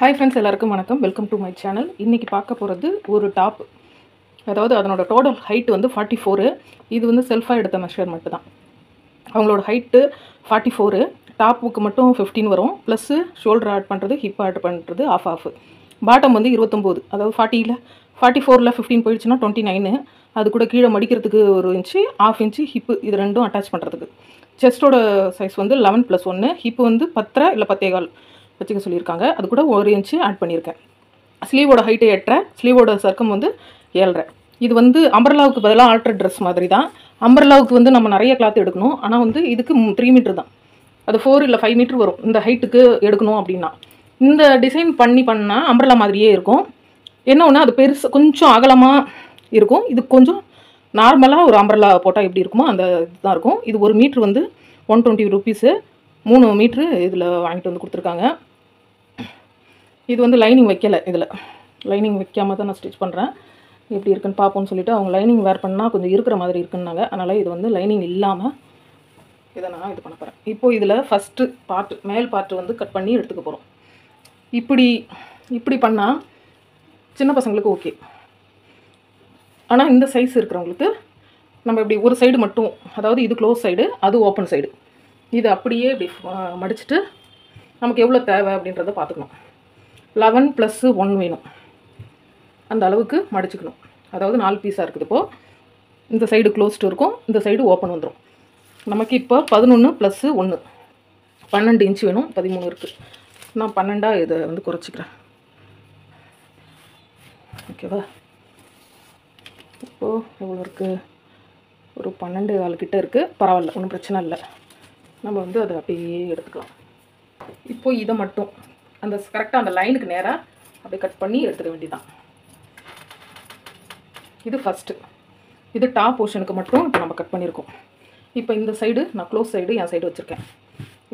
Hi friends, எல்லாருக்கும் வணக்கம். Welcome to my channel. இன்றைக்கி பார்க்க போகிறது ஒரு டாப். அதாவது அதனோட டோட்டல் ஹைட் வந்து 44. இது வந்து செல்ஃபாக எடுத்த மெஷர்மெண்ட்டு தான். அவங்களோட ஹைட்டு 44. டாப்புக்கு மட்டும் 15 வரும். ப்ளஸ்ஸு ஷோல்டர் ஆட் பண்ணுறது, ஹிப் ஆட் பண்ணுறது ஆஃப். பாட்டம் வந்து 29. அதாவது 44ல் 15 போயிடுச்சுன்னா 29. அது கூட கீழே மடிக்கிறதுக்கு 1 இன்ச்சு, ½ இன்ச்சு ஹிப்பு, இது ரெண்டும் அட்டாச் பண்ணுறதுக்கு. செஸ்ட்டோட சைஸ் வந்து 11+1. ஹிப்பு வந்து 10 இல்லை 10.25 வச்சுக்க சொல்லியிருக்காங்க. அது கூட 1 இன்ச்சு ஆட் பண்ணியிருக்கேன். ஸ்லீவோட ஹைட்டு 8, ஸ்லீவோட சர்க்கம் வந்து 7. இது வந்து அம்பர்லாவுக்கு பதிலாக ஆல்ட்ரேட் ட்ரெஸ் மாதிரி தான். அம்பர்லாவுக்கு வந்து நம்ம நிறைய கிளாத் எடுக்கணும். ஆனால் வந்து இதுக்கு 3 மீட்டர் தான். அது 4 இல்லை 5 மீட்டர் வரும் இந்த ஹைட்டுக்கு எடுக்கணும் அப்படின்னா. இந்த டிசைன் பண்ணால் அம்பர்லா மாதிரியே இருக்கும். என்ன ஒன்று, அது பெருசு கொஞ்சம் அகலமாக இருக்கும். இது கொஞ்சம் நார்மலாக ஒரு அம்பர்லா போட்டால் எப்படி இருக்குமோ அந்த இதுதான் இருக்கும். இது 1 மீட்ரு வந்து 120 ருபீஸு. 3 மீட்ரு இதில் வாங்கிட்டு வந்து கொடுத்துருக்காங்க. இது வந்து லைனிங் வைக்கலை. இதில் லைனிங் வைக்காமல் தான் நான் ஸ்டிச் பண்ணுறேன். எப்படி இருக்குன்னு பார்ப்போம்னு சொல்லிவிட்டு அவங்க லைனிங் வேர் பண்ணால் கொஞ்சம் இருக்கிற மாதிரி இருக்குன்னாங்க. அதனால் இது வந்து லைனிங் இல்லாமல் இதை நான் இது பண்ண போகிறேன். இப்போது இதில் ஃபஸ்ட்டு பார்ட்டு, மேல் பார்ட்டு வந்து கட் பண்ணி எடுத்துக்க போகிறோம். இப்படி பண்ணால் சின்ன பசங்களுக்கு ஓகே. ஆனால் இந்த சைஸ் இருக்கிறவங்களுக்கு நம்ம இப்படி ஒரு சைடு மட்டும், அதாவது இது க்ளோஸ் சைடு, அது ஓப்பன் சைடு, இது அப்படியே இப்படி மடிச்சுட்டு நமக்கு எவ்வளோ தேவை அப்படின்றத பார்த்துக்கணும். 11+1 வேணும். அந்த அளவுக்கு மடிச்சுக்கணும். அதாவது 4 பீஸாக இருக்குது. இப்போது இந்த சைடு க்ளோஸ்டு இருக்கும், இந்த சைடு ஓப்பன் வந்துடும். நமக்கு இப்போ 11+1 12 இன்ச்சு வேணும். 13 இருக்குது. நான் 12 இதை வந்து குறைச்சிக்கிறேன். ஓகேவா? இப்போது எவ்வளோ இருக்குது? ஒரு 12.25 கிட்ட இருக்குது. பரவாயில்ல, ஒன்றும் பிரச்சனை இல்லை. நம்ம வந்து அதை அப்படியே எடுத்துக்கலாம். இப்போது இதை மட்டும் அந்த கரெக்டாக அந்த லைனுக்கு நேராக அப்படியே கட் பண்ணி எடுத்துக்க வேண்டியதான். இது ஃபஸ்ட்டு. இது டாப் போர்ஷனுக்கு மட்டும் இப்போ நம்ம கட் பண்ணியிருக்கோம். இப்போ இந்த சைடு நான் க்ளோஸ் சைடு என் சைடு வச்சுருக்கேன்.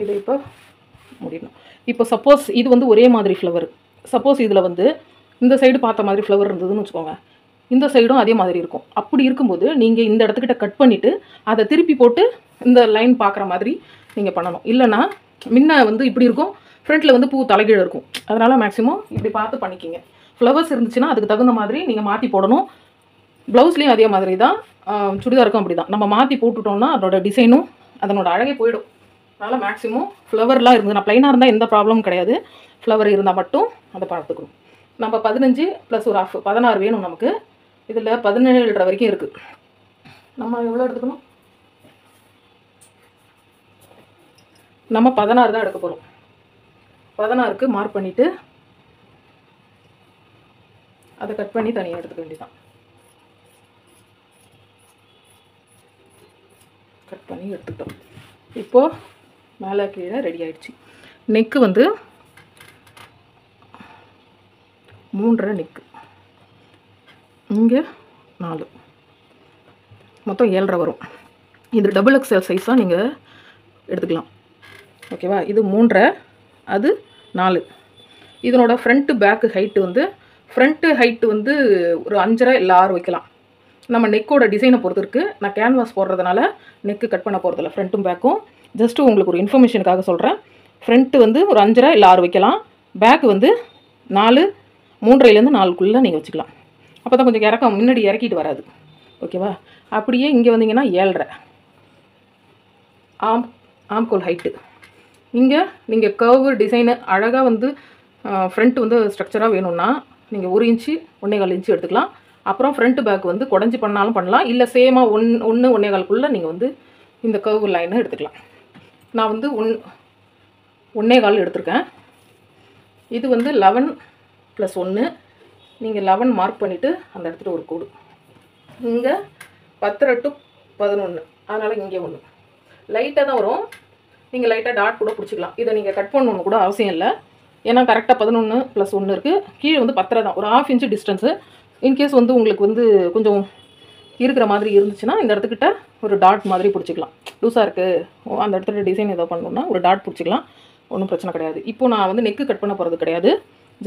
இதை இப்போ முடியணும். இப்போ சப்போஸ் இது வந்து ஒரே மாதிரி ஃப்ளவர், சப்போஸ் இதில் வந்து இந்த சைடு பார்த்த மாதிரி ஃப்ளவர் இருந்ததுன்னு வச்சுக்கோங்க, இந்த சைடும் அதே மாதிரி இருக்கும். அப்படி இருக்கும்போது நீங்கள் இந்த இடத்துக்கிட்ட கட் பண்ணிவிட்டு அதை திருப்பி போட்டு இந்த லைன் பார்க்குற மாதிரி நீங்கள் பண்ணணும். இல்லைனா முன்ன வந்து இப்படி இருக்கும், ஃப்ரண்ட்டில் வந்து பூ தலைகீழ இருக்கும். அதனால் மேக்ஸிமம் இப்படி பார்த்து பண்ணிக்கிங்க. ஃப்ளவர்ஸ் இருந்துச்சுன்னா அதுக்கு தகுந்த மாதிரி நீங்கள் மாற்றி போடணும். ப்ளவுஸ்லேயும் அதே மாதிரி தான், சுடிதாருக்கும் அப்படி தான். நம்ம மாற்றி போட்டுட்டோம்னா அதோட டிசைனும் அதனோட அழகே போயிடும். அதனால் மேக்ஸிமம் ஃப்ளவர்லாம் இருந்தது, நான் ப்ளைனாக இருந்தால் எந்த ப்ராப்ளமும் கிடையாது. ஃப்ளவர் இருந்தால் மட்டும் அதை பார்த்துக்கணும். நம்ம 15 + ஒரு ½ 16 வேணும் நமக்கு. இதில் 17.5 வரைக்கும் இருக்குது. நம்ம எவ்வளோ எடுத்துக்கணும்? நம்ம 16 தான் எடுக்க போகிறோம். 16க்கு மார்க் பண்ணிவிட்டு அதை கட் பண்ணி தனியாக எடுத்துக்க வேண்டியதான். கட் பண்ணி எடுத்துக்கிட்டோம். இப்போது மேலே கீழே ரெடி ஆகிடுச்சு. நெக்கு வந்து 3.5 நெக்கு, இங்கே 4, மொத்தம் 7.5 வரும். இது XXL சைஸாக நீங்கள் எடுத்துக்கலாம். ஓகேவா? இது 3.5, அது 4. இதனோட ஃப்ரண்ட்டு பேக்கு ஹைட்டு வந்து, ஃப்ரண்ட்டு ஹைட்டு வந்து ஒரு 5.5 இல்லை 6 வைக்கலாம். நம்ம நெக்கோட டிசைனை பொறுத்து இருக்குது. நான் கேன்வாஸ் போடுறதுனால நெக்கு கட் பண்ண போகிறதில்ல, ஃப்ரண்ட்டும் பேக்கும். ஜஸ்ட்டு உங்களுக்கு ஒரு இன்ஃபர்மேஷனுக்காக சொல்கிறேன். ஃப்ரண்ட்டு வந்து ஒரு 5.5 இல்லை 6 வைக்கலாம். பேக்கு வந்து 4, 3.5லேருந்து 4க்குள்ளே நீங்கள் வச்சுக்கலாம். அப்போ தான் கொஞ்சம் இறக்கம், முன்னாடி இறக்கிட்டு வராது. ஓகேவா? அப்படியே இங்கே வந்தீங்கன்னா 7.5 ஆம்கோல் ஹைட்டு. இங்கே நீங்கள் கர்வு டிசைனு அழகாக வந்து ஃப்ரண்ட் வந்து ஸ்ட்ரக்சராக வேணும்னா நீங்கள் 1 இன்ச்சு 1.25 இன்ச்சு எடுத்துக்கலாம். அப்புறம் ஃப்ரண்ட்டு பேக் வந்து குடஞ்சி பண்ணாலும் பண்ணலாம். இல்லை சேமாக 1 1.25க்குள்ளே நீங்கள் வந்து இந்த கர்வு லைனை எடுத்துக்கலாம். நான் வந்து 1.25 எடுத்திருக்கேன். இது வந்து 11+1. நீங்கள் 11 மார்க் பண்ணிவிட்டு அந்த இடத்துல ஒரு கோடு. இங்கே 10 to 11, அதனால் இங்கே 1 லைட்டாக தான் வரும். நீங்கள் லைட்டாக டாட் கூட பிடிச்சிக்கலாம். இதை நீங்கள் கட் பண்ணணுன்னு கூட அவசியம் இல்லை. ஏன்னா கரெக்டாக 11+1 இருக்குது. கீழே வந்து 10 தான், ஒரு ½ இன்ச்சு டிஸ்டன்ஸு. இன்கேஸ் வந்து உங்களுக்கு வந்து கொஞ்சம் இருக்கிற மாதிரி இருந்துச்சுன்னா இந்த இடத்துக்கிட்ட ஒரு டாட் மாதிரி பிடிச்சிக்கலாம். லூஸாக இருக்குது அந்த இடத்துல டிசைன் ஏதோ பண்ணணுன்னா ஒரு டாட் பிடிச்சிக்கலாம். ஒன்றும் பிரச்சனை கிடையாது. இப்போது நான் வந்து நெக்கு கட் பண்ண போகிறது கிடையாது.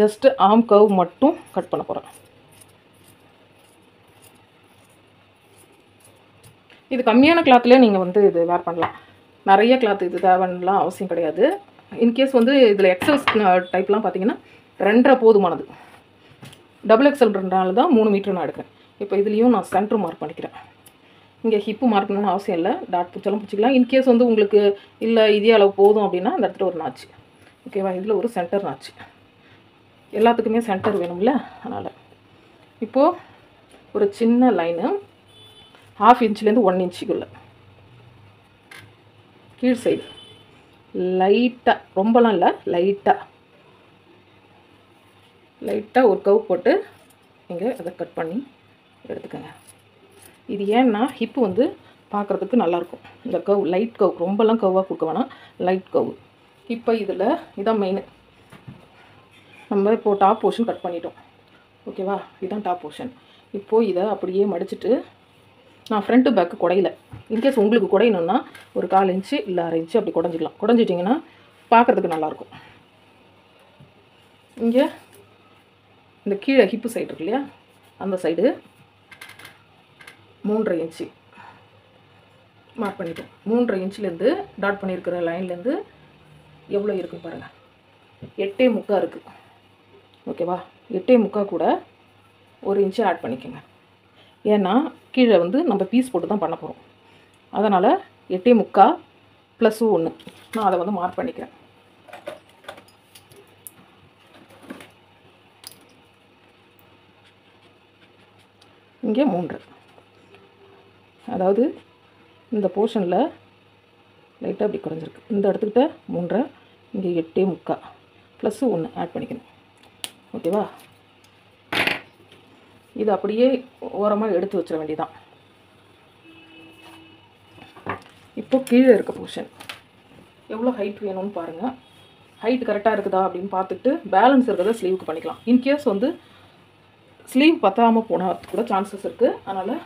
ஜஸ்ட்டு ஆம் கர்வ் மட்டும் கட் பண்ண போகிறேன். இது கம்மியான கிளாத்லேயே நீங்கள் வந்து இது வேர் பண்ணலாம். நிறைய கிளாத் இது தேவைன்னெலாம் அவசியம் கிடையாது. இன்கேஸ் வந்து இதில் எக்ஸஸ் டைப்லாம் பார்த்தீங்கன்னா 2.5 போதுமானது. டபுள் எக்ஸல்ன்றனால தான் 3 மீட்டர் நான் எடுக்கிறேன். இப்போ இதுலேயும் நான் சென்டர் மார்க் பண்ணிக்கிறேன். இங்கே ஹிப்பு மார்க் பண்ணணும்னு அவசியம் இல்லை, டாட் பிடிச்சாலும் பிடிச்சிக்கலாம். இன்கேஸ் வந்து உங்களுக்கு இல்லை இதே அளவு போதும் அப்படின்னா அந்த இடத்துல ஒரு நாச்சு. ஓகேவா, இதில் ஒரு சென்டர் நாச்சு. எல்லாத்துக்குமே சென்டர் வேணும்ல, அதனால் இப்போது ஒரு சின்ன லைனு 1/2 இன்ச்லேருந்து 1 இன்ச்சுக்குள்ளே கீழ் சைடு லைட்டாக, ரொம்பலாம் இல்லை, லைட்டாக ஒரு கவ் போட்டு இங்கே அதை கட் பண்ணி எடுத்துக்கோங்க. இது ஏன்னா ஹிப்பு வந்து பார்க்குறதுக்கு நல்லாயிருக்கும். இந்த கவ் லைட் கவ், ரொம்பலாம் கவ்வாக கொடுக்க வேணாம், லைட் கவ். இப்போ இதில் இதான் மெயின். நம்ம இப்போது டாப் போர்ஷன் கட் பண்ணிட்டோம். ஓகேவா, இதுதான் டாப் போர்ஷன். இப்போது இதை அப்படியே மடிச்சுட்டு நான் ஃப்ரண்ட்டு பேக்கு குடையில, இன்கேஸ் உங்களுக்கு குடையணுன்னா ஒரு 1/4 இன்ச்சு இல்லை 1/2 இன்ச்சு அப்படி குடஞ்சிக்கலாம். குடஞ்சிட்டிங்கன்னா பார்க்குறதுக்கு நல்லாயிருக்கும். இங்கே இந்த கீழே ஹிப்பு சைடு இருக்கு இல்லையா, அந்த சைடு 3.5 இன்ச்சு மார்க் பண்ணிட்டோம். 3.5 இன்ச்சிலேருந்து டாட் பண்ணியிருக்கிற லைன்லேருந்து எவ்வளோ இருக்குன்னு பாருங்கள். 8.75 இருக்குது. ஓகேவா, 8.75 கூட 1 இன்ச்சு ஆட் பண்ணிக்கோங்க. ஏன்னா கீழே வந்து நம்ம பீஸ் போட்டு தான் பண்ண போகிறோம். அதனால் 8.75 + 1 நான் அதை வந்து மார்க் பண்ணிக்கிறேன். இங்கே 3, அதாவது இந்த போர்ஷனில் லைட்டாக அப்படி குறைஞ்சிருக்கு. இந்த இடத்துக்கிட்ட 3, இங்கே 8.75 + 1 ஆட் பண்ணிக்கணும். ஓகேவா, இது அப்படியே ஓரமாக எடுத்து வச்சிட வேண்டியதான். இப்போ கீழே இருக்க போர்ஷன் எவ்வளோ ஹைட் வேணும்னு பாருங்கள். ஹைட் கரெக்டாக இருக்குதா அப்படின்னு பார்த்துட்டு பேலன்ஸ் இருக்கிறத ஸ்லீவுக்கு பண்ணிக்கலாம். இன்கேஸ் வந்து ஸ்லீவ் பத்தாமல் போனால் கூட சான்சஸ் இருக்குது. அதனால்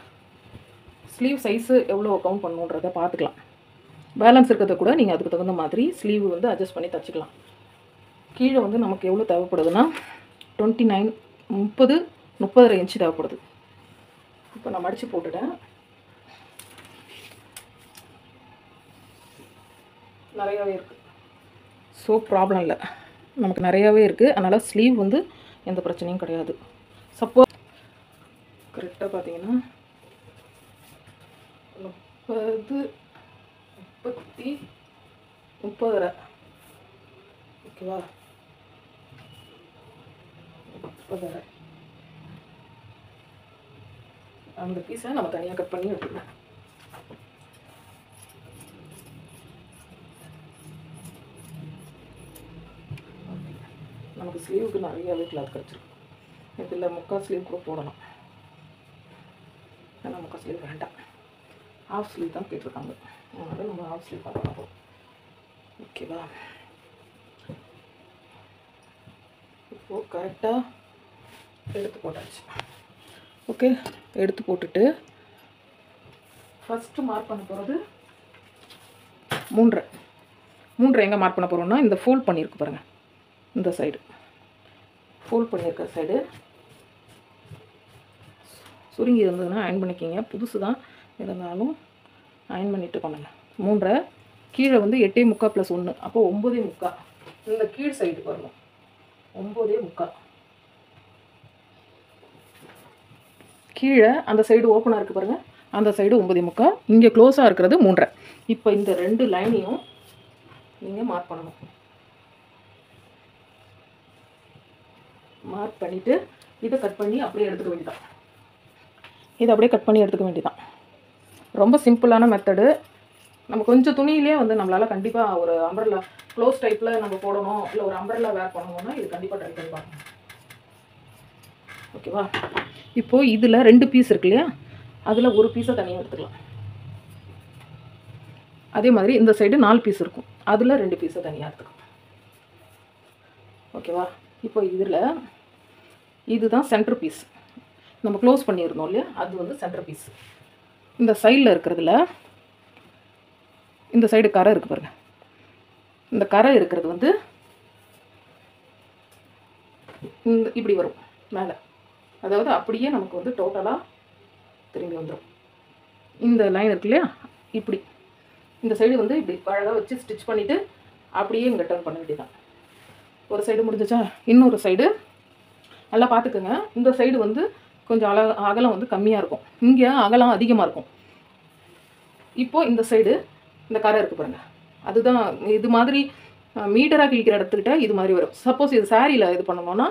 ஸ்லீவ் சைஸு எவ்வளோ கவுண்ட் பண்ணணுன்றதை பார்த்துக்கலாம். பேலன்ஸ் இருக்கிறத கூட நீங்கள் அதுக்கு தகுந்த மாதிரி ஸ்லீவ் வந்து அட்ஜஸ்ட் பண்ணி தச்சுக்கலாம். கீழே வந்து நமக்கு எவ்வளோ தேவைப்படுதுன்னா 29, 30.5 இன்ச்சு தேவைப்படுது. இப்போ நான் மடித்து போட்டுட்டேன். நிறையாவே இருக்குது, ஸோ ப்ராப்ளம் இல்லை, நமக்கு நிறையாவே இருக்குது. அதனால் ஸ்லீவ் வந்து எந்த பிரச்சனையும் கிடையாது. சப்போஸ் கரெக்டாக பார்த்தீங்கன்னா 30 ஓகேவா, 30 அந்த பீஸை நம்ம தனியாக கட் பண்ணி எடுத்துக்கலாம். நமக்கு ஸ்லீவுக்கு நிறையாவே கிளாத் கிடச்சிருக்கு. இதில் 3/4 ஸ்லீவ் கூட போடலாம். ஆனால் 3/4 ஸ்லீவ் வேண்டாம், ஹாஃப் ஸ்லீவ் தான் கேட்டிருக்காங்க. அதனால் நம்ம ஹாஃப் ஸ்லீவ் பார்க்க போகிறோம். ஓகேவா, இப்போது கரெக்டாக எடுத்து போட்டாச்சு. ஓகே, எடுத்து போட்டுட்டு ஃபஸ்ட்டு மார்க் பண்ண போகிறது 3 எங்கே மார்க் பண்ண போகிறோம்னா இந்த ஃபோல்ட் பண்ணியிருக்கு பாருங்கள், இந்த சைடு ஃபோல்ட் பண்ணியிருக்க சைடு சுருங்கி இருந்ததுன்னா அயன் பண்ணிக்கிங்க. புதுசு தான் இருந்தாலும் அயன் பண்ணிவிட்டு பண்ணுங்கள். 3 கீழே வந்து 8.75 + 1 அப்போ 9.75. இந்த கீழ் சைடு வரணும் 9.75. கீழே அந்த சைடு ஓப்பனாக இருக்குது பாருங்கள், அந்த சைடு 9.75. இங்கே க்ளோஸாக இருக்கிறது 3. இப்போ இந்த 2 லைனையும் நீங்கள் மார்க் பண்ணணும். மார்க் பண்ணிவிட்டு இதை கட் பண்ணி அப்படியே எடுத்துக்க வேண்டியதான். இதை அப்படியே கட் பண்ணி எடுத்துக்க வேண்டியதான். ரொம்ப சிம்பிளான மெத்தடு. நம்ம கொஞ்சம் துணியிலே வந்து நம்மளால் கண்டிப்பாக ஒரு அம்பர்லா க்ளோஸ் டைப்பில் நம்ம போடணும், இல்லை ஒரு அம்பர்லா வேர் பண்ணணும்னா இது கண்டிப்பாக ட்ரை பண்ணி பார்க்கணும். ஓகேவா, இப்போது இதில் 2 பீஸ் இருக்கு இல்லையா, அதில் ஒரு பீஸை தனியாக எடுத்துக்கலாம். அதே மாதிரி இந்த சைடு 4 பீஸ் இருக்கும், அதில் 2 பீஸை தனியாக எடுத்துக்கலாம். ஓகேவா, இப்போ இதில் இதுதான் சென்டர் பீஸ். நம்ம க்ளோஸ் பண்ணியிருந்தோம் இல்லையா, அது வந்து சென்டர் பீஸ். இந்த சைடில் இருக்கிறதுல இந்த சைடு கரை இருக்குது பாருங்கள், இந்த கரை இருக்கிறது வந்து இந்த இப்படி வரும் மேலே. அதாவது அப்படியே நமக்கு வந்து டோட்டலாக திரும்பி வந்துடும். இந்த லைன் இருக்கு இல்லையா, இப்படி இந்த சைடு வந்து இப்படி அழகாக வச்சு ஸ்டிச் பண்ணிவிட்டு அப்படியே இங்கே டர்ன் பண்ண வேண்டியதான். ஒரு சைடு முடிஞ்சிச்சா? இன்னொரு சைடு நல்லா பார்த்துக்குங்க. இந்த சைடு வந்து கொஞ்சம் அகலம் வந்து கம்மியாக இருக்கும், இங்கே அகலம் அதிகமாக இருக்கும். இப்போது இந்த சைடு இந்த கரை இருக்குது பாருங்கள், அதுதான் இது மாதிரி மீட்டராக கிழிக்கிற இடத்துக்கிட்ட இது மாதிரி வரும். சப்போஸ் இது சாரியில் இது பண்ணணும்னா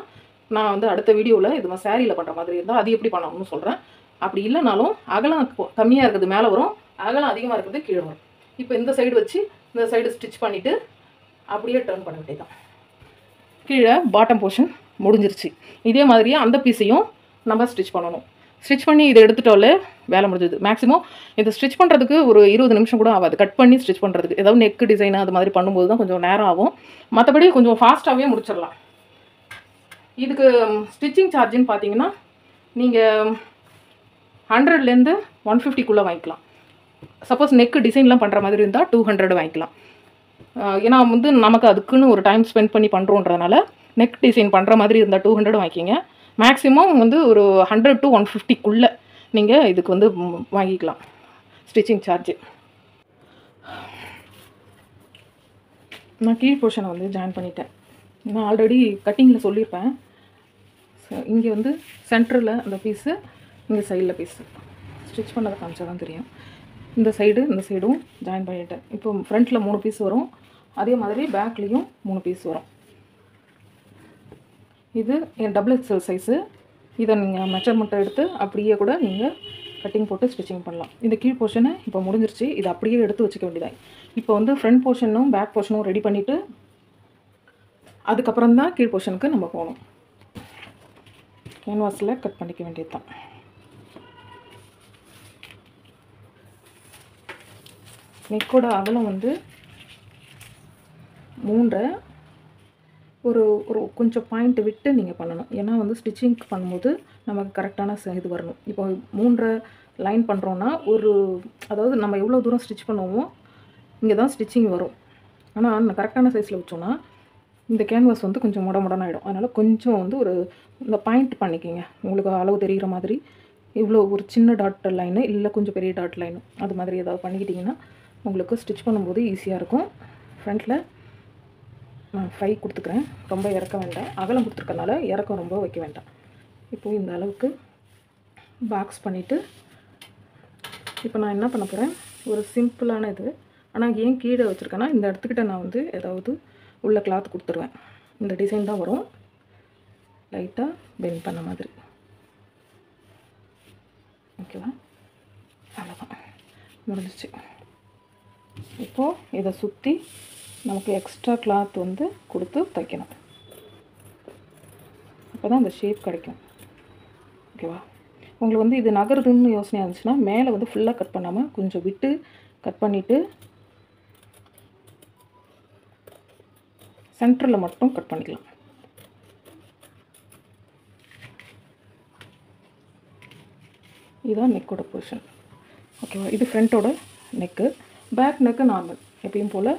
நான் வந்து அடுத்த வீடியோவில் இது மாதிரி சாரியில் பண்ணுற மாதிரி இருந்தால் அது எப்படி பண்ணணும்னு சொல்கிறேன். அப்படி இல்லைனாலும் அகலம் கம்மியாக இருக்கிறது மேலே வரும், அகலம் அதிகமாக இருக்கிறது கீழே வரும். இப்போ இந்த சைடு வச்சு இந்த சைடு ஸ்டிச் பண்ணிவிட்டு அப்படியே டர்ன் பண்ண வேண்டியதான். கீழே பாட்டம் போர்ஷன் முடிஞ்சிருச்சு. இதே மாதிரியே அந்த பீஸையும் நம்ம ஸ்டிச் பண்ணணும். ஸ்டிச் பண்ணி இதை எடுத்துட்டோலே வேலை முடிஞ்சது. மேக்ஸிமம் இதை ஸ்டிச் பண்ணுறதுக்கு ஒரு 20 நிமிஷம் கூட ஆகாது. கட் பண்ணி ஸ்டிச் பண்ணுறதுக்கு ஏதாவது நெக்கு டிசைன் அது மாதிரி பண்ணும்போது தான் கொஞ்சம் நேரம் ஆகும். மற்றபடி கொஞ்சம் ஃபாஸ்ட்டாகவே முடிச்சிடலாம். இதுக்கு ஸ்டிச்சிங் சார்ஜுன்னு பார்த்தீங்கன்னா நீங்கள் 100லேருந்து 150க்குள்ளே வாங்கிக்கலாம். சப்போஸ் நெக்கு டிசைன்லாம் பண்ணுற மாதிரி இருந்தால் 200 வாங்கிக்கலாம். ஏன்னா வந்து நமக்கு அதுக்குன்னு ஒரு டைம் ஸ்பெண்ட் பண்ணி பண்ணுறோன்றதுனால நெக் டிசைன் பண்ணுற மாதிரி இருந்தால் 200 வாங்கிக்கிங்க. மேக்ஸிமம் வந்து ஒரு 100 to 150க்குள்ளே நீங்கள் இதுக்கு வந்து வாங்கிக்கலாம் ஸ்டிச்சிங் சார்ஜு. நான் கீழ் போர்ஷனை வந்து ஜாயின் பண்ணிட்டேன். நான் ஆல்ரெடி கட்டிங்கில் சொல்லியிருப்பேன். இங்கே வந்து சென்டரில் அந்த பீஸு, இங்கே சைடில் பீஸு ஸ்டிச் பண்ணதை காமிச்சா தான் தெரியும். இந்த சைடும் ஜாயின் பண்ணிட்டேன். இப்போ ஃப்ரண்ட்டில் 3 பீஸ் வரும், அதே மாதிரி பேக்லேயும் 3 பீஸ் வரும். இது என் டபுள் எக்ஸல் சைஸு. இதை நீங்கள் மெஷர்மெண்ட்டை எடுத்து அப்படியே கூட நீங்கள் கட்டிங் போட்டு ஸ்டிச்சிங் பண்ணலாம். இந்த கீழ் போர்ஷனை இப்போ முடிஞ்சிருச்சு. இதை அப்படியே எடுத்து வச்சுக்க வேண்டியதான். இப்போ வந்து ஃப்ரண்ட் போர்ஷனும் பேக் போர்ஷனும் ரெடி பண்ணிவிட்டு அதுக்கப்புறம் தான் கீழ் போர்ஷனுக்கு நம்ம போகணும். கேன்வாஸில் கட் பண்ணிக்க வேண்டியது தான். நெக்கோட அகலம் வந்து 3 ஒரு கொஞ்சம் பாயிண்ட் விட்டு நீங்கள் பண்ணணும். ஏன்னா வந்து ஸ்டிச்சிங் பண்ணும்போது நமக்கு கரெக்டான இது வரணும். இப்போ 3 லைன் பண்ணுறோன்னா அதாவது நம்ம எவ்வளோ தூரம் ஸ்டிச் பண்ணுவோமோ இங்கே தான் ஸ்டிச்சிங் வரும். ஆனால் கரெக்டான சைஸில் வச்சோன்னா இந்த கேன்வாஸ் வந்து கொஞ்சம் முடமுடன்னு ஆகிடும். அதனால் கொஞ்சம் வந்து இந்த பாயிண்ட் பண்ணிக்கிங்க. உங்களுக்கு அளவு தெரிகிற மாதிரி இவ்வளோ ஒரு சின்ன டாட் லைனு இல்லை கொஞ்சம் பெரிய டாட் லைனு அது மாதிரி ஏதாவது பண்ணிக்கிட்டிங்கன்னா உங்களுக்கு ஸ்டிச் பண்ணும்போது ஈஸியாக இருக்கும். ஃப்ரண்ட்டில் நான் 5 கொடுத்துக்கிறேன். ரொம்ப இறக்க வேண்டாம். அகலம் கொடுத்துருக்கனால இறக்கம் ரொம்ப வைக்க வேண்டாம். இப்போது இந்த அளவுக்கு பாக்ஸ் பண்ணிவிட்டு இப்போ நான் என்ன பண்ண போகிறேன், ஒரு சிம்பிளான இது. ஆனால் ஏன் கீழே வச்சுருக்கேன்னா இந்த இடத்துக்கிட்ட நான் வந்து ஏதாவது உள்ள கிளாத் கொடுத்துருவேன். இந்த டிசைன் தான் வரும், லைட்டாக பெண்ட் பண்ண மாதிரி. ஓகேவா? அவ்வளோதான், முடிஞ்சிச்சு. இப்போது இதை சுற்றி நமக்கு எக்ஸ்ட்ரா கிளாத் வந்து கொடுத்து தைக்கணும். அப்போ தான் அந்த ஷேப் கிடைக்கும். ஓகேவா? உங்களுக்கு வந்து இது நகருதுன்னு யோசனையாக இருந்துச்சுன்னா மேலே வந்து ஃபுல்லாக கட் பண்ணாமல் கொஞ்சம் விட்டு கட் பண்ணிவிட்டு சென்டரில் மட்டும் கட் பண்ணிக்கலாம். இதுதான் நெக்கோட பொசிஷன். ஓகேவா? இது ஃப்ரண்ட்டோட நெக்கு. பேக் நெக்கு நார்மல் எப்பயும் போல்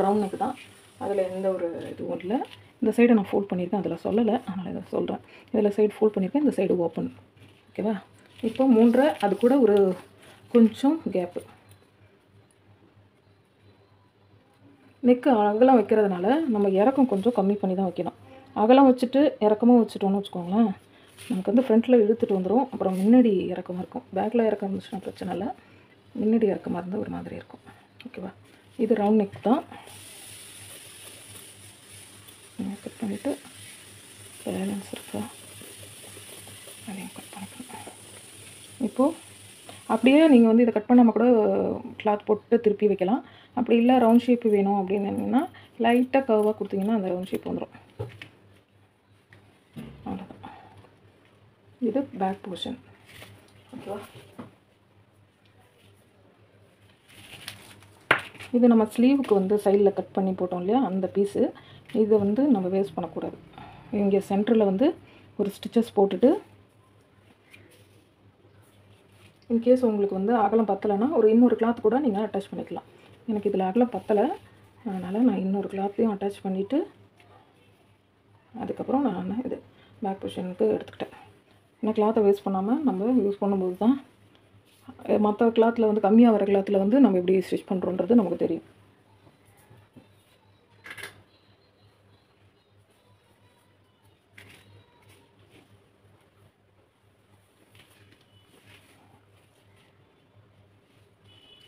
ரவுண்ட் நெக்கு தான். அதில் எந்த ஒரு இதுவும் இல்லை. இந்த சைடை நான் ஃபோல்ட் பண்ணியிருக்கேன், அதில் சொல்லலை, அதனால் இதை சொல்கிறேன். இதில் சைடு ஃபோல்ட் பண்ணியிருக்கேன், இந்த சைடு ஓப்பன். ஓகேவா? இப்போ 3 அது கூட ஒரு கொஞ்சம் கேப்பு. நெக்கு அகலம் வைக்கிறதுனால நம்ம இறக்கம் கொஞ்சம் கம்மி பண்ணி தான் வைக்கணும். அகலம் வச்சுட்டு இறக்கமாக வச்சுட்டோன்னு வச்சுக்கோங்களேன், நமக்கு வந்து ஃப்ரண்ட்டில் இழுத்துட்டு வந்துடும். அப்புறம் முன்னாடி இறக்கமாக இருக்கும். பேக்கில் இறக்கம் இருந்துச்சுன்னா பிரச்சனை இல்லை, முன்னாடி இறக்கமாக இருந்தால் ஒரு மாதிரி இருக்கும். ஓகேவா? இது ரவுண்ட் நெக் தான். கட் பண்ணிவிட்டு பேலன்ஸ் இருக்கா அதையும் கட் பண்ணிக்கணும். இப்போது அப்படியே நீங்கள் வந்து இதை கட் பண்ணாமல் கூட கிளாத் போட்டு திருப்பி வைக்கலாம். அப்படி இல்லை ரவுண்ட் ஷேப்பு வேணும் அப்படின்னு லைட்டாக கர்வாக கொடுத்தீங்கன்னா அந்த ரவுண்ட் ஷேப் வந்துடும். அவ்வளோதான். இது பேக் போர்ஷன். ஓகேவா? இது நம்ம ஸ்லீவுக்கு வந்து சைடில் கட் பண்ணி போட்டோம் இல்லையா, அந்த பீஸு. இதை வந்து நம்ம வேஸ்ட் பண்ணக்கூடாது. இங்கே சென்டரில் வந்து ஒரு ஸ்டிச்சஸ் போட்டுட்டு இன்கேஸ் உங்களுக்கு வந்து அகலம் பத்தலைன்னா ஒரு இன்னொரு கிளாத் கூட நீங்கள் அட்டாச் பண்ணிக்கலாம். எனக்கு இதில் அகலம் பத்தலை, அதனால் நான் இன்னொரு கிளாத்தையும் அட்டாச் பண்ணிவிட்டு அதுக்கப்புறம் நான் இது பேக் பொசிஷனுக்கு எடுத்துக்கிட்டேன். ஏன்னா கிளாத்தை வேஸ்ட் பண்ணாமல் நம்ம யூஸ் பண்ணும்போது தான் மற்ற கிளாத்தில் வந்து கம்மியாக வர கிளாத்தில் வந்து நம்ம எப்படி ஸ்டிச் பண்ணுறோன்றது நமக்கு தெரியும்.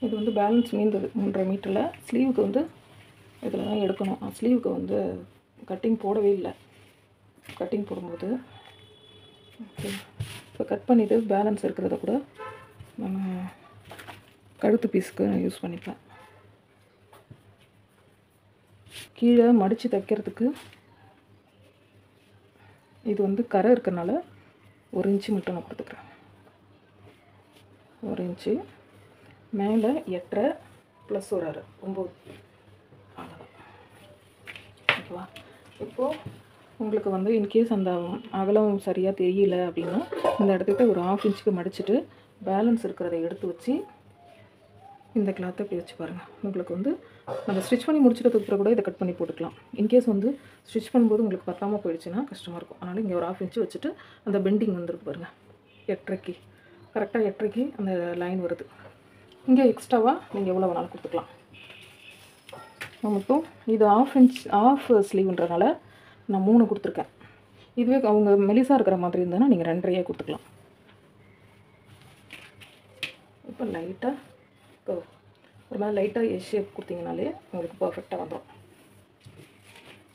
இது வந்து பேலன்ஸ் மீந்தது 3.5 மீட்டரில். ஸ்லீவுக்கு வந்து இதில் தான் எடுக்கணும். ஸ்லீவுக்கு வந்து கட்டிங் போடவே இல்லை. கட்டிங் போடும்போது ஓகே, இப்போ கட் பண்ணிவிட்டு பேலன்ஸ் இருக்கிறத கூட நம்ம கழுத்து பீஸுக்கு யூஸ் பண்ணிப்பேன். கீழே மடித்து தைக்கிறதுக்கு இது வந்து கரை இருக்கிறனால 1 இன்ச்சு மட்டும் நான் கொடுத்துக்கிறேன். 1 இன்ச்சு மேலே 8.5 ப்ளஸ் ஒரு அரை 9. அவ்வளோதான். ஓகேவா? இப்போது உங்களுக்கு வந்து இன்கேஸ் அந்த அகலம் சரியாக தெரியல அப்படின்னா இந்த இடத்துக்கிட்ட ஒரு 1/2 இன்ச்சுக்கு மடிச்சுட்டு பேலன்ஸ் இருக்கிறத எடுத்து வச்சு இந்த கிளாத்தை இப்படி வச்சு பாருங்கள். உங்களுக்கு வந்து நம்ம ஸ்டிச் பண்ணி முடிச்சிட்டதுக்கு அப்புறம் கூட இதை கட் பண்ணி போட்டுக்கலாம். இன்கேஸ் வந்து ஸ்டிச் பண்ணும்போது உங்களுக்கு பத்தாமல் போயிடுச்சுன்னா கஷ்டமாக இருக்கும். அதனால் இங்கே ஒரு 1/2 இன்ச்சு வச்சுட்டு அந்த பெண்டிங் வந்துருக்கு பாருங்கள். 8.5க்கு கரெக்டாக 8.5க்கு அந்த லைன் வருது. இங்கே எக்ஸ்ட்ராவாக நீங்கள் எவ்வளோ வேணாலும் கொடுத்துக்கலாம். நமக்கும் இது 1/2 இன்ச் 1/2 ஸ்லீவ்ன்றனால நான் 3 கொடுத்துருக்கேன். இதுவே அவங்க மெலிசாக இருக்கிற மாதிரி இருந்ததுன்னா நீங்கள் 2.5 கொடுத்துக்கலாம். இப்போ லைட்டாக ஒரு மாதிரி லைட்டாக எஸ் ஷேப் கொடுத்தீங்கனாலே உங்களுக்கு பர்ஃபெக்டாக வந்துடும்.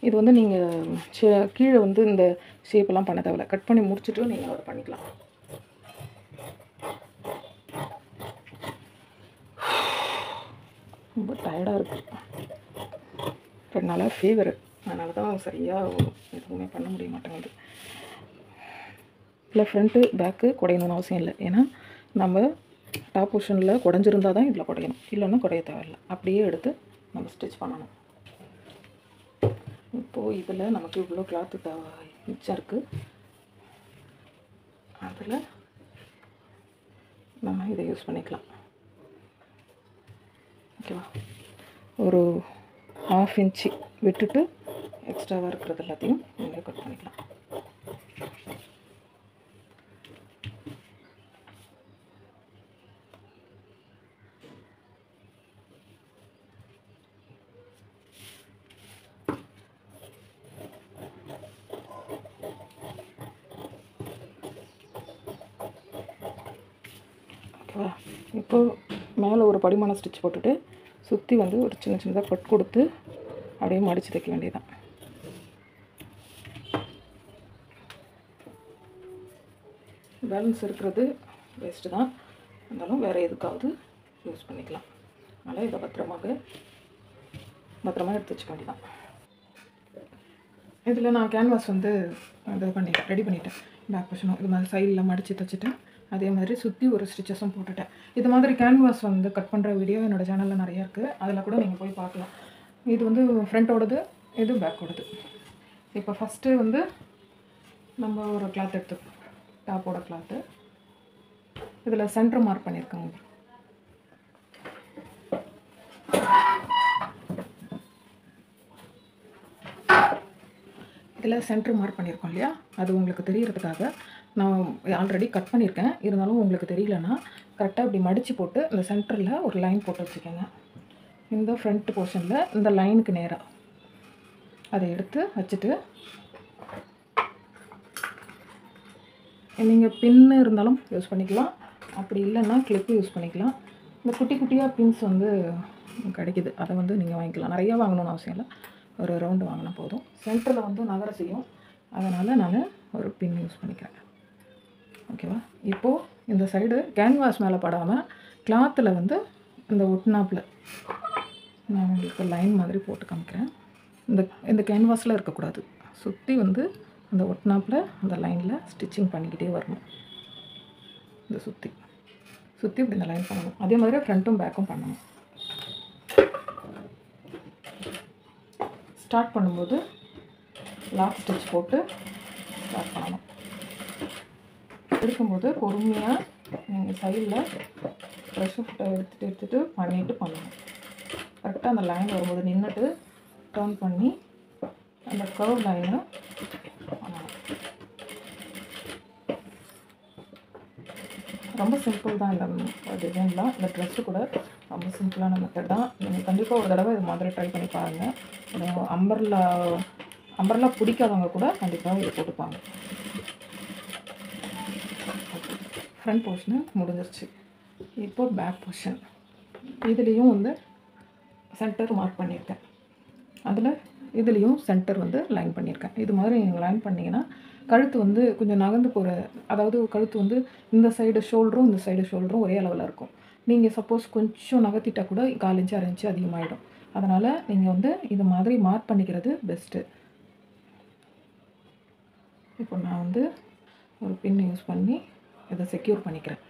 இது வந்து நீங்கள் கீழே வந்து இந்த ஷேப்பெல்லாம் பண்ண தேவையில்ல. கட் பண்ணி முடிச்சுட்டு நீங்கள் அதை பண்ணிக்கலாம். ரொம்ப டயர்டாக இருக்குது. 2 நாளாக ஃபீவர். அதனால தான் சரியாக எதுவுமே பண்ண முடிய மாட்டேங்குது. இல்லை ஃப்ரண்ட்டு பேக்கு குடையணும்னு அவசியம் இல்லை. ஏன்னா நம்ம டாப் பொசிஷனில் குடைஞ்சிருந்தால் தான் இதில் குடையணும், இல்லைன்னா குடைய தேவையில்லை. அப்படியே எடுத்து நம்ம ஸ்டிச் பண்ணணும். இப்போது இதில் நமக்கு இவ்வளோ கிளாத்து மிச்சம் இருக்குது. அதில் நம்ம இதை யூஸ் பண்ணிக்கலாம். ஓகேவா? ஒரு 1/2 இன்ச்சு விட்டுட்டு எக்ஸ்ட்ராவாக இருக்கிறது எல்லாத்தையும் நீங்கள் கட் பண்ணிக்கலாம். ஓகேவா? இப்போது மேலே ஒரு படிமான ஸ்டிச் போட்டுட்டு சுற்றி வந்து ஒரு சின்னதாக கட் கொடுத்து அப்படியே மடித்து தைக்க வேண்டியதான். பேலன்ஸ் இருக்கிறது வேஸ்ட்டு தான், இருந்தாலும் வேறு எதுக்காவது யூஸ் பண்ணிக்கலாம். அதனால் இதை பத்திரமா எடுத்து வச்சுக்க வேண்டியதான். இதில் நான் கேன்வாஸ் வந்து ரெடி பண்ணிட்டேன். பேக் பொசிஷனும் இது மாதிரி சைடில் மடித்து தைச்சிட்டேன். அதே மாதிரி சுற்றி ஒரு ஸ்டிச்சஸும் போட்டுட்டேன். இது மாதிரி கேன்வாஸ் வந்து கட் பண்ணுற வீடியோ என்னோடய சேனலில் நிறையா இருக்குது. அதில் கூட நீங்கள் போய் பார்க்கலாம். இது வந்து ஃப்ரண்ட்டோடது, இது பேக்கோடது. இப்போ ஃபஸ்ட்டு வந்து நம்ம ஒரு கிளாத் எடுத்துப்போம். டாப்போட கிளாத்து இதில் சென்டர் மார்க் பண்ணியிருக்காங்க. இதில் சென்டர் மார்க் பண்ணியிருக்கோம் இல்லையா, அது உங்களுக்கு தெரியறதுக்காக நான் ஆல்ரெடி கட் பண்ணியிருக்கேன். இருந்தாலும் உங்களுக்கு தெரியலன்னா கரெக்டாக இப்படி மடித்து போட்டு இந்த சென்டரில் ஒரு லைன் போட்டு வச்சுக்கோங்க. இந்த ஃப்ரண்ட் போர்ஷனில் இந்த லைனுக்கு நேராக அதை எடுத்து வச்சுட்டு நீங்கள் பின்னு இருந்தாலும் யூஸ் பண்ணிக்கலாம். அப்படி இல்லைன்னா கிளிப்பு யூஸ் பண்ணிக்கலாம். இந்த குட்டி குட்டியாக பின்ஸ் வந்து கிடைக்கிது, அதை வந்து நீங்கள் வாங்கிக்கலாம். நிறையா வாங்கணும்னு அவசியம் இல்லை, ஒரு ரவுண்டு வாங்கினா போதும். சென்டரில் வந்து நகர செய்யும், அதனால் நான் ஒரு பின் யூஸ் பண்ணிக்கிறேன். ஓகேவா? இப்போது இந்த சைடு கேன்வாஸ் மேலே படாமல் கிளாத்தில் வந்து இந்த ஒட்னாப்பில் நான் உங்களுக்கு லைன் மாதிரி போட்டு காமிக்கிறேன். இந்த கேன்வாஸில் இருக்கக்கூடாது, சுற்றி வந்து அந்த ஒட்னாப்பில் அந்த லைனில் ஸ்டிச்சிங் பண்ணிக்கிட்டே வரணும். இந்த சுற்றி இப்படி இந்த லைன் பண்ணணும். அதே மாதிரி ஃப்ரண்ட்டும் பேக்கும் பண்ணணும். ஸ்டார்ட் பண்ணும்போது லாக் ஸ்டிச் போட்டு ஸ்டார்ட் பண்ணணும். எடுக்கும்போது பொறுமையாக நீங்கள் சைடில் ப்ரெஷர் எடுத்துகிட்டு பண்ணணும். கரெக்டாக அந்த லைன் வரும்போது நின்றுட்டு டர்ன் பண்ணி அந்த கர்வ் லைனை பண்ணணும். ரொம்ப சிம்பிள் தான் இந்த டிசைன்லாம். இந்த ட்ரெஸ்ஸு கூட ரொம்ப சிம்பிளான மெத்தட் தான். நீங்கள் கண்டிப்பாக ஒரு தடவை இது மாதிரி ட்ரை பண்ணி பாருங்கள். அம்பர்லா பிடிக்காதவங்க கூட கண்டிப்பாக இது போட்டுப்பாங்க. ஃப்ரண்ட் போர்ஷனு முடிஞ்சிருச்சு. இப்போ பேக் போர்ஷன் இதுலேயும் வந்து சென்டர் மார்க் பண்ணியிருக்கேன். அதில் இதுலேயும் சென்டர் வந்து லைன் பண்ணியிருக்கேன். இது மாதிரி நீங்கள் லைன் பண்ணிங்கன்னா கழுத்து வந்து கொஞ்சம் நகர்ந்து போகிற, அதாவது கழுத்து வந்து இந்த சைடு ஷோல்டரும் இந்த சைடு ஷோல்டரும் ஒரே அளவில் இருக்கும். நீங்கள் சப்போஸ் கொஞ்சம் நகர்த்திட்டால் கூட 4 இன்ச்சு 6 இன்ச்சு அதிகமாகிடும். அதனால் நீங்கள் வந்து இது மாதிரி மார்க் பண்ணிக்கிறது பெஸ்ட்டு. இப்போ நான் வந்து ஒரு பின் யூஸ் பண்ணி இதை செக்யூர் பண்ணிக்கிறேன்.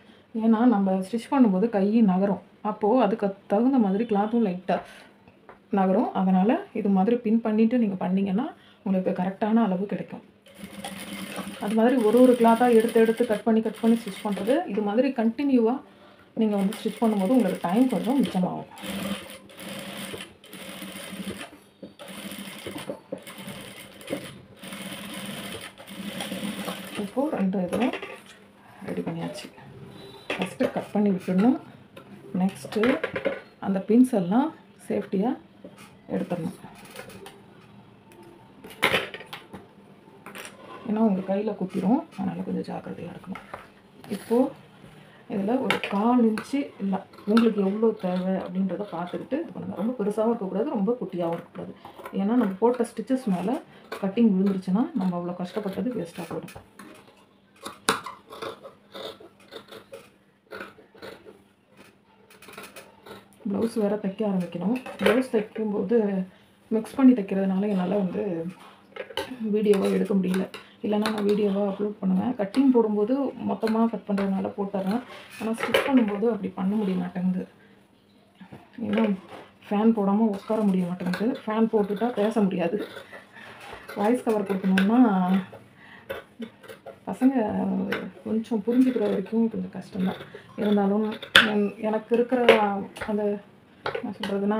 ஏன்னா நம்ம ஸ்டிச் பண்ணும்போது கை நகரும், அப்போது அதுக்கு தகுந்த மாதிரி கிளாத்தும் லைட்டாக நகரும். அதனால் இது மாதிரி பின் பண்ணிவிட்டு நீங்கள் பண்ணிங்கன்னா உங்களுக்கு கரெக்டான அளவு கிடைக்கும். அது மாதிரி ஒரு கிளாத்தாக எடுத்து கட் பண்ணி ஸ்டிச் பண்ணுறது, இது மாதிரி கண்டினியூவாக நீங்கள் வந்து ஸ்டிச் பண்ணும்போது உங்களுக்கு டைம் கொஞ்சம் மிச்சமாகும். இப்போது 2 இதுவும் ரெடி பண்ணியாச்சு. ஃபஸ்ட்டு கட் பண்ணி விட்டுடணும். நெக்ஸ்ட்டு அந்த பின்ஸ் எல்லாம் சேஃப்டியாக எடுத்துடணும். ஏன்னா உங்கள் கையில் குத்திரும், அதனால் கொஞ்சம் ஜாக்கிரதையாக இருக்கணும். இப்போது இதில் ஒரு 1/4 இன்ச்சு இல்லை, உங்களுக்கு எவ்வளோ தேவை அப்படின்றத பார்த்துக்கிட்டு இது பண்ணுங்கள். ரொம்ப பெருசாகவும் இருக்கக்கூடாது, ரொம்ப குட்டியாகவும் இருக்கக்கூடாது. ஏன்னா நம்ம போட்ட ஸ்டிச்சஸ் மேலே கட்டிங் விழுந்துருச்சுன்னா நம்ம அவ்வளோ கஷ்டப்பட்டது வேஸ்ட்டாக போயிடும். ப்ளவுஸ் வேறு தைக்க ஆரம்பிக்கணும். ப்ளவுஸ் தைக்கும்போது மிக்ஸ் பண்ணி தைக்கிறதுனால என்னால் வந்து வீடியோவாக எடுக்க முடியல. இல்லைனா நான் வீடியோவாக அப்லோட் பண்ணுவேன். கட்டிங் போடும்போது மொத்தமாக கட் பண்ணுறதுனால போட்டுறேன். ஆனால் ஸ்டிச் பண்ணும்போது அப்படி பண்ண முடிய மாட்டேங்குது. ஏன்னா ஃபேன் போடாமல் உட்கார முடிய மாட்டேங்குது. ஃபேன் போட்டுட்டால் பேச முடியாது. வாய்ஸ் கவர் கொடுக்கணுன்னா பசங்க கொஞ்சம் புரிஞ்சுக்கிற வரைக்கும் கொஞ்சம் கஷ்டம்தான். இருந்தாலும் எனக்கு இருக்கிற அந்த என்ன சொல்கிறதுனா,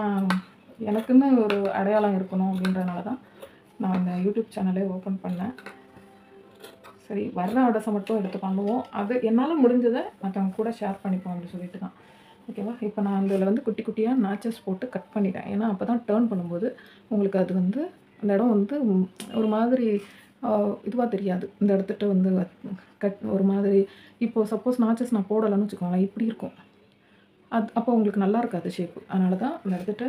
எனக்குன்னு ஒரு அடையாளம் இருக்கணும் அப்படின்றதுனால தான் நான் இந்த யூடியூப் சேனலே ஓப்பன் பண்ணேன். சரி, வர்ற ஆர்டர்ஸை மட்டும் எடுத்து பண்ணுவோம், அது என்னால் முடிஞ்சதை மற்றவங்க கூட ஷேர் பண்ணிப்போம் அப்படின்னு சொல்லிட்டு தான். ஓகேவா? இப்போ நான் அதில் வந்து குட்டி குட்டியாக நாச்சஸ் போட்டு கட் பண்ணிட்டேன். ஏன்னா அப்போ தான் டேர்ன் பண்ணும்போது உங்களுக்கு அது வந்து அந்த இடம் வந்து ஒரு மாதிரி இதுவாக தெரியாது. இந்த இடத்துட்ட வந்து ஒரு மாதிரி இப்போது சப்போஸ் நாச்சஸ் நான் போடலைன்னு வச்சுக்கோங்களேன், இப்படி இருக்கும். அப்போ உங்களுக்கு நல்லா இருக்காது ஷேப்பு. அதனால தான் அந்த இடத்துட்ட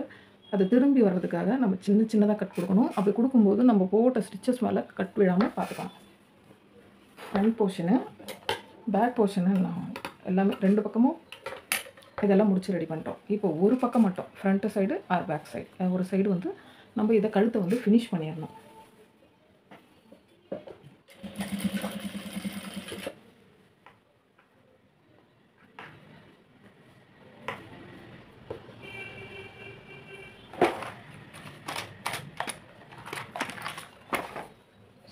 அது திரும்பி வர்றதுக்காக நம்ம சின்னதாக கட் கொடுக்கணும். அப்படி கொடுக்கும்போது நம்ம போட்ட ஸ்டிச்சஸ் மேலே கட் விழாமல் பார்த்துக்கலாம். ஃப்ரண்ட் போர்ஷனு, பேக் போர்ஷனு நான் எல்லாமே 2 பக்கமும் இதெல்லாம் முடிச்சு ரெடி பண்ணிட்டோம். இப்போ ஒரு பக்கம் மட்டும் front side or back side, ஒரு சைடு வந்து நம்ம இதை கழுத்தை வந்து ஃபினிஷ் பண்ணிடணும்.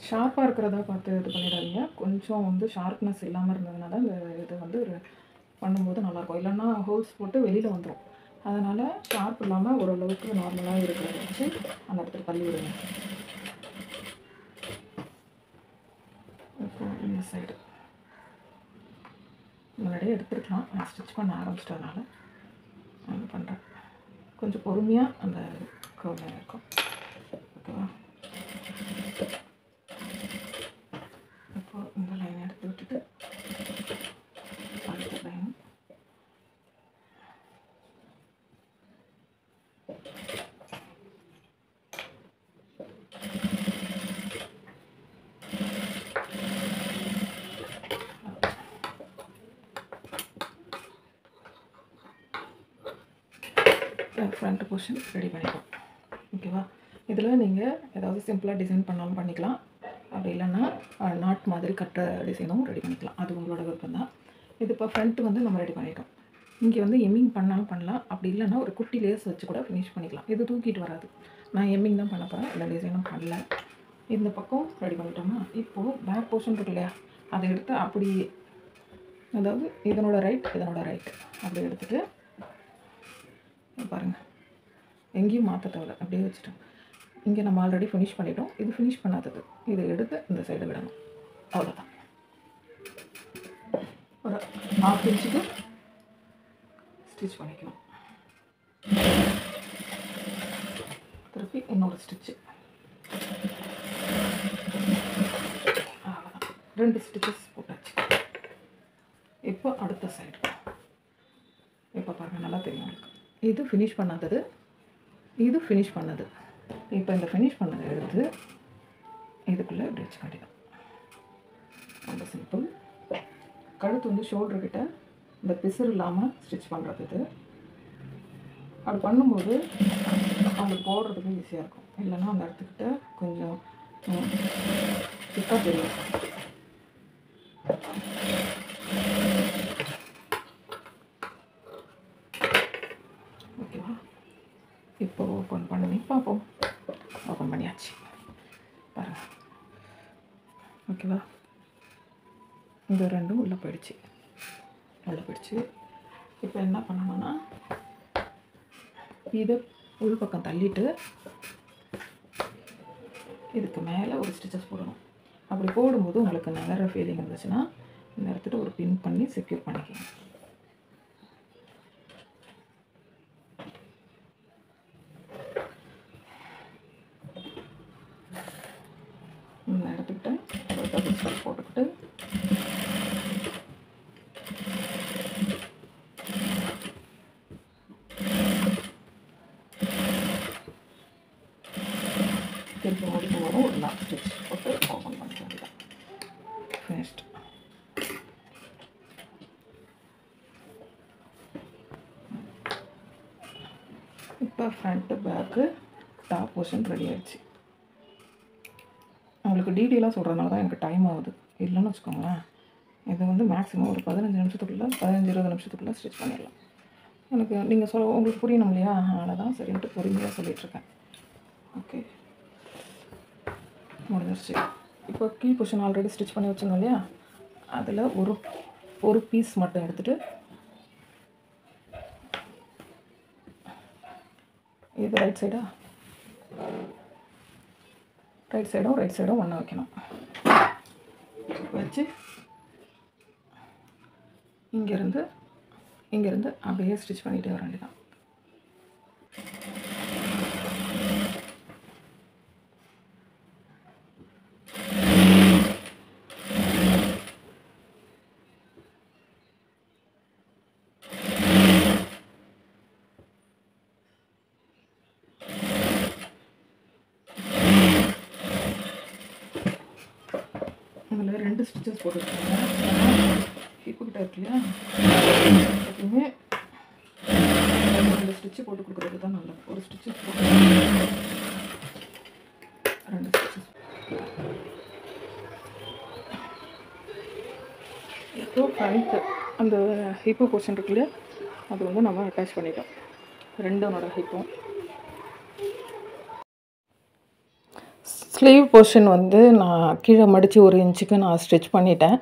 ஷார்ப்பாக இருக்கிறதா பார்த்து இது பண்ணிடாதீங்க. கொஞ்சம் வந்து ஷார்ப்னஸ் இல்லாமல் இருந்ததுனால இந்த இது வந்து பண்ணும்போது நல்லாயிருக்கும். இல்லைன்னா ஹோல்ஸ் போட்டு வெளியில் வந்துடும். அதனால் ஷார்ப் இல்லாமல் ஓரளவுக்கு நார்மலாக இருக்கிறத வச்சு அந்த இடத்துல தள்ளி விடுங்க. இப்போ இந்த சைடு முன்னாடியே எடுத்துருக்கலாம், நான் ஸ்டிச் பண்ண ஆரம்பிச்சிட்டதுனால நான் பண்ணுறேன். கொஞ்சம் பொறுமையாக அந்த கர்வ்ல இருக்கும். ஓகேவா? இப்போ இந்த லைன் எடுத்து விட்டுட்டு அடுத்த லைன் ஃப்ரண்ட் போர்ஷன் ரெடி பண்ணிக்கலாம். ஓகேவா? இதில் நீங்கள் ஏதாவது சிம்பிளாக டிசைன் பண்ணாலும் பண்ணிக்கலாம். அப்படி இல்லைன்னா நாட் மாதிரி கட்டுற டிசைனும் ரெடி பண்ணிக்கலாம். அது உங்களோட விருப்பம் தான். இது இப்போ ஃப்ரண்ட்டு வந்து நம்ம ரெடி பண்ணிட்டோம். இங்கே வந்து எம்மிங் பண்ணாலும் பண்ணலாம். அப்படி இல்லைன்னா ஒரு குட்டி லேஸ் வச்சு கூட ஃபினிஷ் பண்ணிக்கலாம். இது தூக்கிட்டு வராது. நான் எம்மிங் தான் பண்ண போகிறேன், எல்லா டிசைனும் பண்ணல. இந்த பக்கம் ரெடி பண்ணிட்டோம்னா இப்போது பேக் போர்ஷன் இருக்கு இல்லையா, அதை எடுத்து அப்படி, அதாவது இதனோட ரைட் அப்படி எடுத்துகிட்டு பாருங்கள், எங்கேயும் மாற்ற தேவை, அப்படியே வச்சுட்டோம். இங்கே நம்ம ஆல்ரெடி ஃபினிஷ் பண்ணிட்டோம். இது ஃபினிஷ் பண்ணாதது, இதை எடுத்து இந்த சைடு விடணும். அவ்வளோதான். ஒரு 1/2 இன்ச்சுக்கு ஸ்டிச் பண்ணிக்கணும். திருப்பி இன்னொரு ஸ்டிச்சு. அவ்வளோதான், 2 ஸ்டிச்சஸ் போட்டாச்சு. இப்போ அடுத்த சைடு. இப்போ பாருங்கள், நல்லா தெரியும் உங்களுக்கு. இது ஃபினிஷ் பண்ணாதது, இது ஃபினிஷ் பண்ணது. இப்போ இந்த ஃபினிஷ் பண்ணதை எடுத்து இதுக்குள்ளே இப்படி வச்சு காட்டிடும். ரொம்ப சிம்பிள். கழுத்து வந்து ஷோல்டர்கிட்ட இந்த பிசுறு இல்லாமல் ஸ்டிச் பண்ணுறது இது. அப்படி பண்ணும்போது அவங்களுக்கு போடுறதுக்கு ஈஸியாக இருக்கும். இல்லைன்னா அந்த இடத்துக்கிட்ட கொஞ்சம் திக்காக தெரியும். ஓகேவா? இப்போ ஓப்பன் பண்ணி பார்ப்போம். ஓப்பன் பண்ணியாச்சு பாருங்கள். ஓகேவா? இந்த ரெண்டும் உள்ளே போயிடுச்சு. இப்போ என்ன பண்ணணும்னா இதை உள் பக்கம் தள்ளிட்டு இதுக்கு மேலே ஒரு ஸ்டிச்சஸ் போடணும். அப்படி போடும்போது உங்களுக்கு நகர ஃபீலிங் இருந்துச்சுன்னா இந்த இடத்துல ஒரு பின் பண்ணி செக்யூர் பண்ணிக்கணும். இந்த இடத்துக்கிட்ட ஒரு டபுள் ஸ்டிச் போட்டுக்கிட்டு திருப்பி முடிக்கும் போது ஒரு லாஸ்ட் ஸ்டிச் போட்டு ஓப்பன் பண்ணிக்க வேண்டியதான். ஃபினிஷ்ட். இப்போ front back top portion ready ஆகிடுச்சு. உங்களுக்கு டீட்டெயிலாக சொல்கிறதுனால தான் எனக்கு டைம் ஆகுது. இல்லைன்னு வச்சுக்கோங்களேன், இது வந்து மேக்ஸிமம் ஒரு 15 நிமிஷத்துக்குள்ளே 15-20 நிமிஷத்துக்குள்ளே ஸ்டிச் பண்ணிடலாம். எனக்கு நீங்கள் உங்களுக்கு புரியணும் இல்லையா, அதனால் தான் சரின்ட்டு பொறுமையாக சொல்லிகிட்ருக்கேன். ஓகே, முடிஞ்சிருச்சு. இப்போ கீழ் பொசிஷன் ஆல்ரெடி ஸ்டிச் பண்ணி வச்சுருந்தோம் இல்லையா, அதில் ஒரு பீஸ் மட்டும் எடுத்துகிட்டு இது ரைட் சைடும் ஒன்றா வைக்கணும். வச்சு இங்கேருந்து அப்படியே ஸ்டிச் பண்ணிகிட்டே வர வேண்டியதான். அதில் 2 ஸ்டிச்சஸ் போட்டுருக்காங்க. ஹிப்புக்கிட்ட இருக்கு இல்லையா, எப்பவுமே 2 ஸ்டிச்சு போட்டு கொடுக்குறது தான் நல்லது. ஒரு ஸ்டிச்சு போட்டு 2 ஸ்டிச்சஸ். இப்போ ஃப்ரண்ட்டு அந்த ஹிப்பு போர்ஷன் இருக்கு இல்லையா, அது வந்து நம்ம அட்டாச் பண்ணிட்டோம். ரெண்டோட ஹிப்பும். ஸ்லீவ் போர்ஷன் வந்து நான் கீழே மடித்து 1 இன்ச்சுக்கு நான் ஸ்டிச் பண்ணிட்டேன்.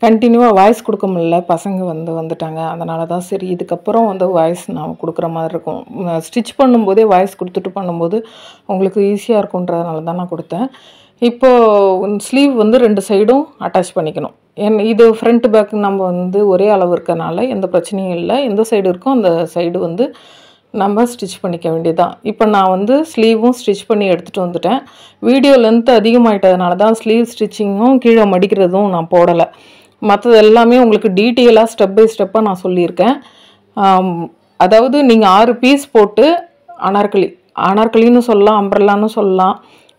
கண்டினியூவாக வாய்ஸ் கொடுக்க முடியல, பசங்க வந்துட்டாங்க. அதனால தான் சரி இதுக்கப்புறம் வந்து வாய்ஸ் நான் கொடுக்குற மாதிரி இருக்கும். ஸ்டிச் பண்ணும்போதே வாய்ஸ் கொடுத்துட்டு பண்ணும்போது உங்களுக்கு ஈஸியாக இருக்குன்றதுனால தான் நான் கொடுத்தேன். இப்போது ஸ்லீவ் வந்து 2 சைடும் அட்டாச் பண்ணிக்கணும். இது ஃப்ரண்ட் பேக் நம்ம வந்து ஒரே அளவு இருக்கனால எந்த பிரச்சனையும் இல்லை. எந்த சைடு இருக்கோ அந்த சைடு வந்து நம்ம ஸ்டிச் பண்ணிக்க வேண்டியதான். இப்போ நான் வந்து ஸ்லீவும் ஸ்டிச் பண்ணி எடுத்துகிட்டு வந்துட்டேன். வீடியோ லென்த் அதிகமாகிட்டதுனால தான் ஸ்லீவ் ஸ்டிச்சிங்கும் கீழே மடிக்கிறதும் நான் போடலை. மற்றது எல்லாமே உங்களுக்கு டீட்டெயிலாக ஸ்டெப் பை ஸ்டெப்பாக நான் சொல்லியிருக்கேன். அதாவது நீங்கள் 6 பீஸ் போட்டு அனார்கலின்னு சொல்லலாம், அம்ப்ரெல்லான்னு சொல்லலாம்,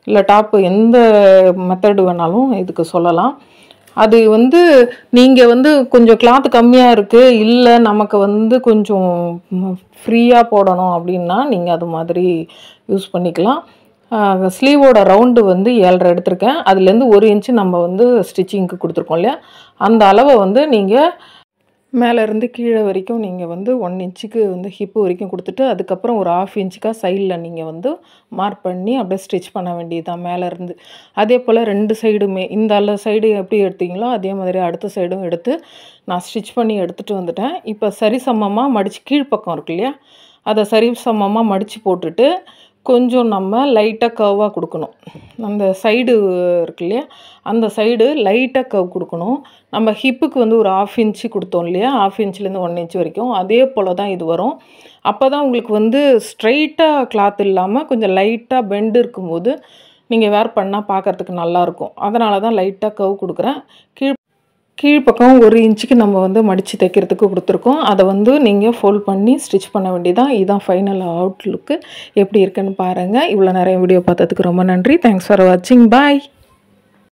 இல்லை டாப்பு எந்த மெத்தடு வேணாலும் இதுக்கு சொல்லலாம். அது வந்து நீங்கள் வந்து கொஞ்சம் கிளாத் கம்மியாக இருக்குது, இல்லை நமக்கு வந்து கொஞ்சம் ஃப்ரீயாக போடணும் அப்படின்னா நீங்கள் அது மாதிரி யூஸ் பண்ணிக்கலாம். ஸ்லீவோட ரவுண்டு வந்து 7.5 எடுத்திருக்கேன். அதுலேருந்து 1 இன்ச்சு நம்ம வந்து ஸ்டிச்சிங்க்கு கொடுத்துருக்கோம் இல்லையா, அந்த அளவை வந்து நீங்கள் மேலேருந்து கீழே வரைக்கும் நீங்கள் வந்து 1 இன்ச்சுக்கு வந்து ஹிப்பு வரைக்கும் கொடுத்துட்டு அதுக்கப்புறம் ஒரு 1/2 இன்ச்சுக்காக சைடில் நீங்கள் வந்து மார்க் பண்ணி அப்படியே ஸ்டிச் பண்ண வேண்டியதுதான் மேலேருந்து. அதே போல் 2 சைடுமே இந்த சைடு எப்படி எடுத்தீங்களோ அதே மாதிரி அடுத்த சைடும் எடுத்து நான் ஸ்டிச் பண்ணி எடுத்துகிட்டு வந்துட்டேன். இப்போ சரிசமமாக மடித்து கீழ்ப்பக்கம் இருக்கு இல்லையா, அதை சரிசமமாக மடித்து போட்டுட்டு கொஞ்சம் நம்ம லைட்டாக கர்வாக கொடுக்கணும். அந்த சைடு இருக்கு இல்லையா, அந்த சைடு லைட்டாக கர்வ் கொடுக்கணும். நம்ம ஹிப்புக்கு வந்து ஒரு 1/2 இன்ச்சு கொடுத்தோம் இல்லையா, 1/2 இன்ச்லேருந்து 1 இன்ச் வரைக்கும் அதே போல் தான் இது வரும். அப்போ தான் உங்களுக்கு வந்து ஸ்ட்ரைட்டாக கிளாத் இல்லாமல் கொஞ்சம் லைட்டாக பெண்டு இருக்கும்போது நீங்கள் வேர் பண்ணால் பார்க்குறதுக்கு நல்லாயிருக்கும். அதனால தான் லைட்டாக கர்வ் கொடுக்குறேன். கீழ்ப்பக்கம் 1 இன்ச்சுக்கு நம்ம வந்து மடித்து தைக்கிறதுக்கு கொடுத்துருக்கோம். அதை வந்து நீங்கள் ஃபோல்ட் பண்ணி ஸ்டிச் பண்ண வேண்டியதான். இதுதான் ஃபைனல் அவுட்லுக்கு. எப்படி இருக்குன்னு பாருங்கள். இவ்வளோ நிறைய வீடியோ பார்த்ததுக்கு ரொம்ப நன்றி. தேங்க்ஸ் ஃபார் வாட்சிங். பாய்.